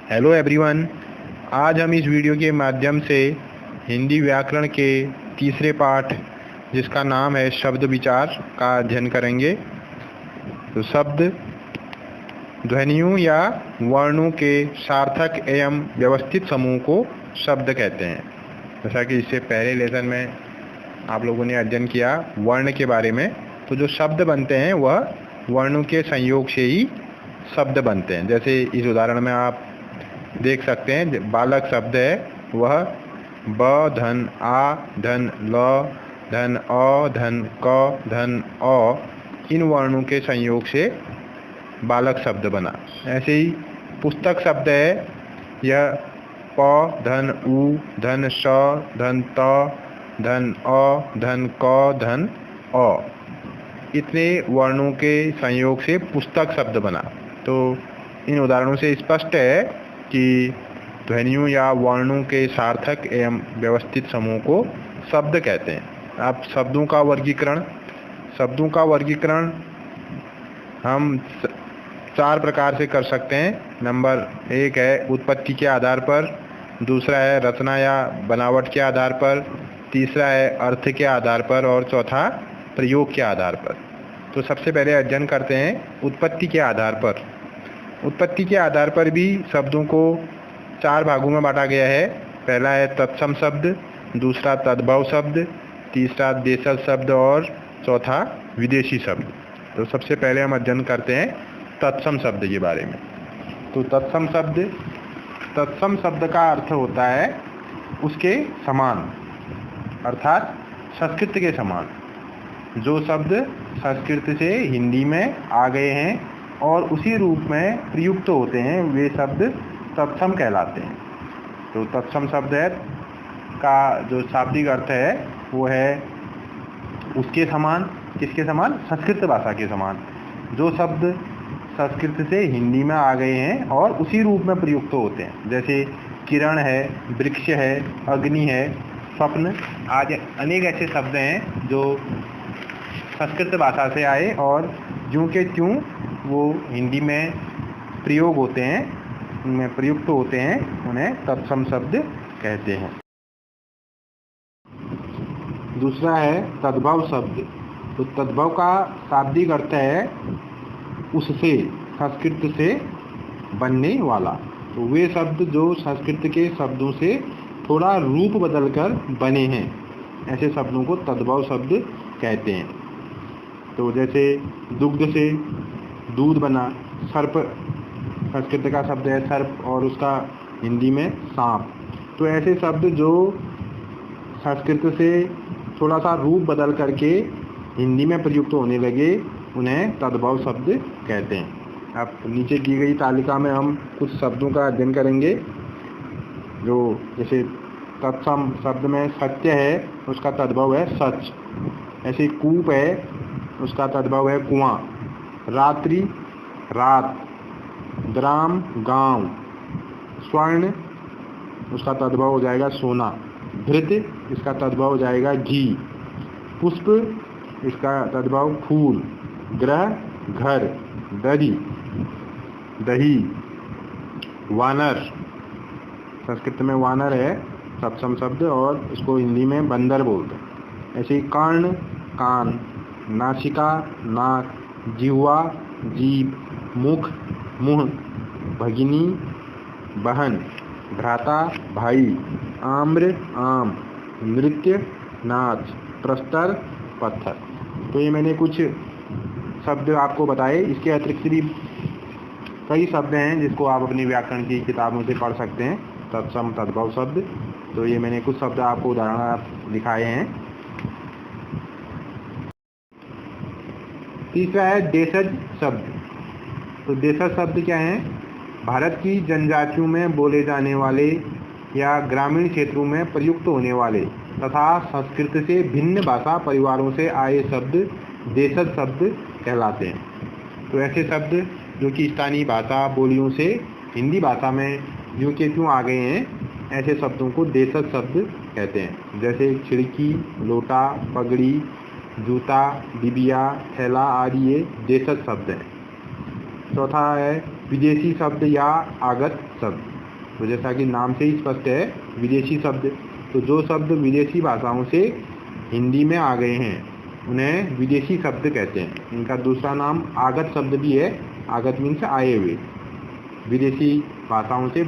Hello everyone. आज हम इस वीडियो के माध्यम से हिंदी व्याकरण के तीसरे पाठ जिसका नाम है शब्द विचार का अध्ययन करेंगे। तो शब्द ध्वनियों या वर्णों के सार्थक एवं व्यवस्थित समूह को शब्द कहते हैं। जैसा कि इससे पहले लेसन में आप लोगों ने अध्ययन किया वर्ण के बारे में, तो जो शब्द बनते हैं वह वर्णों के संयोग से ही शब्द बनते हैं। जैसे इस उदाहरण में आप देख सकते हैं, बालक शब्द है वह ब धन आ धन ल धन अ धन क धन अ, इन वर्णों के संयोग से बालक शब्द बना। ऐसे ही पुस्तक शब्द है, यह प धन उ धन श धन त धन अ धन क धन अ, इतने वर्णों के संयोग से पुस्तक शब्द बना। तो इन उदाहरणों से स्पष्ट है कि ध्वनियों या वर्णों के सार्थक एवं व्यवस्थित समूह को शब्द कहते हैं। अब शब्दों का वर्गीकरण हम चार प्रकार से कर सकते हैं। नंबर 1 है उत्पत्ति के आधार पर, दूसरा है रचना या बनावट के आधार पर, तीसरा है अर्थ के आधार पर और चौथा प्रयोग के आधार पर। तो सबसे पहले अध्ययन करते हैं उत्पत्ति के आधार पर। उत्पत्ति के आधार पर भी शब्दों को 4 भागों में बांटा गया है। पहला है तत्सम शब्द, दूसरा तद्भव शब्द, तीसरा देशज शब्द और चौथा विदेशी शब्द। तो सबसे पहले हम अध्ययन करते हैं तत्सम शब्द के बारे में। तो तत्सम शब्द का अर्थ होता है उसके समान, अर्थात संस्कृत के समान। जो शब्द संस्कृत से हिंदी में आ गए हैं और उसी रूप में प्रयुक्त होते हैं वे शब्द तत्सम कहलाते हैं। तो तत्सम शब्द है का जो शाब्दिक अर्थ है वो है उसके समान। किसके समान? संस्कृत भाषा के समान। जो शब्द संस्कृत से हिंदी में आ गए हैं और उसी रूप में प्रयुक्त होते हैं, जैसे किरण है, वृक्ष है, अग्नि है, स्वप्न आदि अनेक ऐसे शब्द हैं जो संस्कृत भाषा से आए और ज्यों के त्यों वो हिंदी में प्रयोग होते हैं, उनमें प्रयुक्त होते हैं, उन्हें तत्सम शब्द कहते हैं। दूसरा है तद्भव शब्द। तो तद्भव का शाब्दिक अर्थ है उससे, संस्कृत से बनने वाला। तो वे शब्द जो संस्कृत के शब्दों से थोड़ा रूप बदलकर बने हैं, ऐसे शब्दों को तद्भव शब्द कहते हैं। तो जैसे दुग्ध से दूध बना, सर्प संस्कृत का शब्द है सर्प और उसका हिंदी में सांप। तो ऐसे शब्द जो संस्कृत से थोड़ा सा रूप बदल करके हिंदी में प्रयुक्त होने लगे, उन्हें तद्भव शब्द कहते हैं। अब नीचे की गई तालिका में हम कुछ शब्दों का अध्ययन करेंगे। जो जैसे तत्सम शब्द में सत्य है, उसका तद्भव है सच। ऐसे कूप है, उसका तद्भव है कुआं। रात्रि रात, ग्राम गांव, स्वर्ण उसका तद्भव हो जाएगा सोना, घृत इसका तद्भव हो जाएगा घी, पुष्प इसका तद्भव फूल, ग्रह घर, दरी दही, वानर संस्कृत में वानर है तत्सम शब्द और इसको हिंदी में बंदर बोलते हैं। ऐसे ही कर्ण कान, नासिका नाक, जिह्वा जीभ, मुख मुंह, भगिनी बहन, भ्राता भाई, आम्र आम, नृत्य नाच, प्रस्तर पत्थर। तो ये मैंने कुछ शब्द आपको बताए। इसके अतिरिक्त भी कई शब्द हैं जिसको आप अपनी व्याकरण की किताबों से पढ़ सकते हैं, तत्सम तद्भव शब्द। तो ये मैंने कुछ शब्द आपको उदाहरण दिखाए हैं। तीसरा है देशज शब्द। तो देशज शब्द क्या है? भारत की जनजातियों में बोले जाने वाले या ग्रामीण क्षेत्रों में प्रयुक्त होने वाले तथा संस्कृत से भिन्न भाषा परिवारों से आए शब्द देशज शब्द कहलाते हैं। तो ऐसे शब्द जो कि स्थानीय भाषा बोलियों से हिंदी भाषा में यूँ के त्यों आ गए हैं, ऐसे शब्दों को देशज शब्द कहते हैं। जैसे खिड़की, लोटा, पगड़ी, जूता, डिबिया, थैला आदि ये देशज शब्द हैं। चौथा है विदेशी शब्द या आगत शब्द। तो जैसा कि नाम से ही स्पष्ट है, विदेशी शब्द। तो जो शब्द विदेशी भाषाओं से हिंदी में आ गए हैं उन्हें विदेशी शब्द कहते हैं। इनका दूसरा नाम आगत शब्द भी है। आगत मीन्स आए हुए। विदेशी भाषाओं से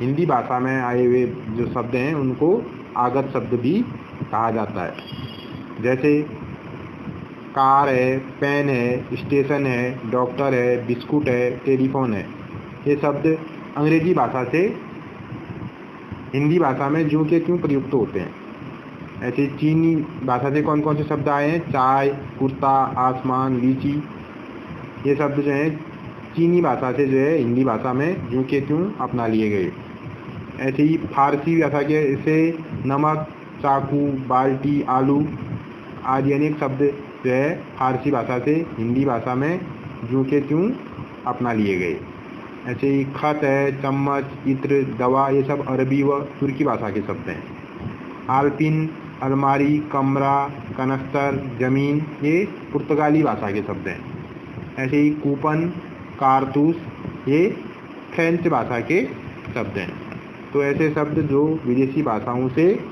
हिंदी भाषा में आए हुए जो शब्द हैं उनको आगत शब्द भी कहा जाता है। जैसे कार है, पेन है, स्टेशन है, डॉक्टर है, बिस्कुट है, टेलीफोन है। ये शब्द अंग्रेजी भाषा से हिंदी भाषा में ज्यों के त्यों प्रयुक्त होते हैं। ऐसे चीनी भाषा से कौन कौन से शब्द आए हैं? चाय, कुर्ता, आसमान, लीची। ये शब्द जो हैं चीनी भाषा से जो है हिंदी भाषा में ज्यों के त्यों अपना लिए गए। ऐसे ही फारसी भाषा के से नमक, चाकू, बाल्टी, आलू आदि अनेक शब्द जो है फारसी भाषा से हिंदी भाषा में ज्यों के त्यों अपना लिए गए। ऐसे ही खत है, चम्मच, इत्र, दवा, ये सब अरबी व तुर्की भाषा के शब्द हैं। आलपिन, अलमारी, कमरा, कनस्तर, जमीन, ये पुर्तगाली भाषा के शब्द हैं। ऐसे ही कूपन, कारतूस, ये फ्रेंच भाषा के शब्द हैं। तो ऐसे शब्द जो विदेशी भाषाओं से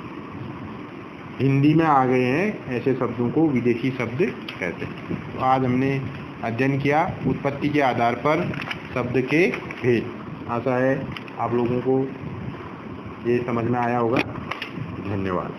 हिंदी में आ गए हैं, ऐसे शब्दों को विदेशी शब्द कहते हैं। तो आज हमने अध्ययन किया उत्पत्ति के आधार पर शब्द के भेद। आशा है आप लोगों को ये समझ में आया होगा। धन्यवाद।